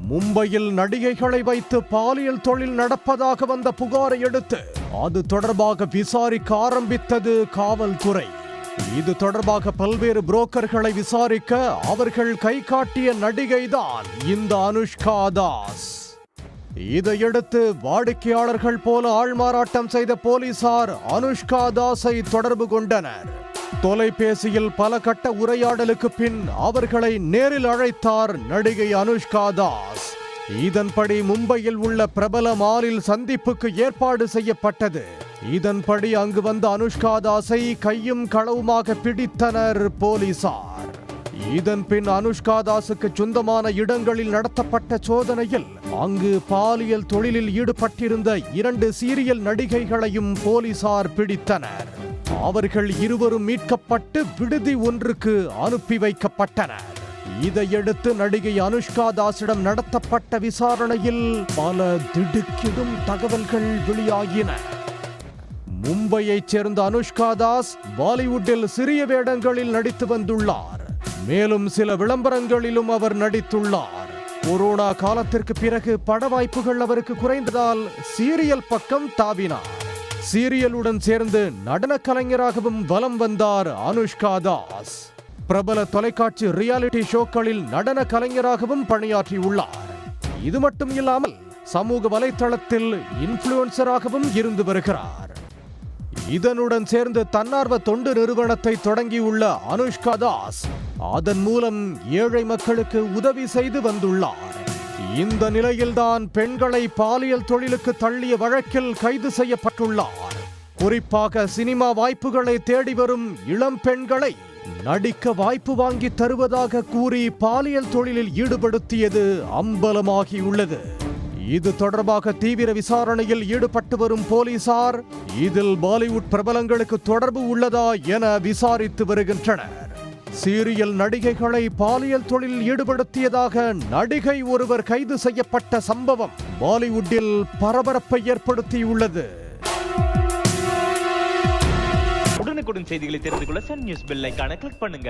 மும்பையில் நடிகைகளை வைத்து பாலியல் தொழில் நடப்பதாக வந்த புகாரை அடுத்து அது தொடர்பாக விசாரிக்க ஆரம்பித்தது காவல்துறை. இது தொடர்பாக பல்வேறு புரோக்கர்களை விசாரிக்க அவர்கள் கை காட்டிய நடிகைதான் இந்த அனுஷ்கா தாஸ். இதையடுத்து வாடிக்கையாளர்கள் போல ஆள்மாறாட்டம் செய்த போலீசார் அனுஷ்கா தாஸை தொடர்பு கொண்டனர். தொலைபேசியில் பல கட்ட உரையாடலுக்கு பின் அவர்களை நேரில் அழைத்தார் நடிகை அனுஷ்கா தாஸ். இதன்படி மும்பையில் உள்ள பிரபல மாலில் சந்திப்புக்கு ஏற்பாடு செய்யப்பட்டது. இதன்படி அங்கு வந்த அனுஷ்கா தாஸை கையும் களவுமாக பிடித்தனர் போலீசார். இதன் பின் அனுஷ்கா தாஸுக்கு சொந்தமான இடங்களில் நடத்தப்பட்ட சோதனையில் அங்கு பாலியல் தொழிலில் ஈடுபட்டிருந்த 2 சீரியல் நடிகைகளையும் போலீசார் பிடித்தனர். அவர்கள் இருவரும் மீட்கப்பட்டு விடுதி ஒன்றுக்கு அனுப்பி வைக்கப்பட்டனர். இதையடுத்து நடிகை அனுஷ்கா தாஸிடம் நடத்தப்பட்ட விசாரணையில் பல திடுக்கிடும் தகவல்கள் வெளியாகின. மும்பையைச் சேர்ந்த அனுஷ்கா தாஸ் பாலிவுட்டில் சிறிய வேடங்களில் நடித்து வந்துள்ளார். மேலும் சில விளம்பரங்களிலும் அவர் நடித்துள்ளார். கொரோனா காலத்திற்கு பிறகு பட வாய்ப்புகள் அவருக்கு குறைந்ததால் சீரியல் பக்கம் தாவினார். சீரியலுடன் சேர்ந்து நடன கலைஞராகவும் வலம் வந்தார் அனுஷ்கா தாஸ். பிரபல தொலைக்காட்சி ரியாலிட்டி ஷோக்களில் நடன கலைஞராகவும் பணியாற்றியுள்ளார். இது மட்டும் இல்லாமல் சமூக வலைத்தளத்தில் இன்ஃப்ளூயன்சராகவும் இருந்து வருகிறார். இதனுடன் சேர்ந்து தன்னார்வ தொண்டு நிறுவனத்தை தொடங்கியுள்ள அனுஷ்கா தாஸ் அதன் மூலம் ஏழை மக்களுக்கு உதவி செய்து வந்துள்ளார். இந்த நிலையில்தான் பெண்களை பாலியல் தொழிலுக்கு தள்ளிய வழக்கில் கைது செய்யப்பட்டுள்ளார். குறிப்பாக சினிமா வாய்ப்புகளை தேடி வரும் இளம் பெண்களை நடிக்க வாய்ப்பு வாங்கி தருவதாக கூறி பாலியல் தொழிலில் ஈடுபடுத்தியது அம்பலமாகியுள்ளது. இது தொடர்பாக தீவிர விசாரணையில் ஈடுபட்டு வரும் போலீசார் இதில் பாலிவுட் பிரபலங்களுக்கு தொடர்பு உள்ளதா என விசாரித்து வருகின்றனர். சீரியல் நடிகைகளை பாலியல் தொழிலில் ஈடுபடுத்தியதாக நடிகை ஒருவர் கைது செய்யப்பட்ட சம்பவம் பாலிவுட்டில் பரபரப்பை ஏற்படுத்தியுள்ளது. உடனுக்குடன் செய்திகளை தெரிந்து கொள்ள சன் நியூஸ் பெல் ஐகானை கிளிக் பண்ணுங்க.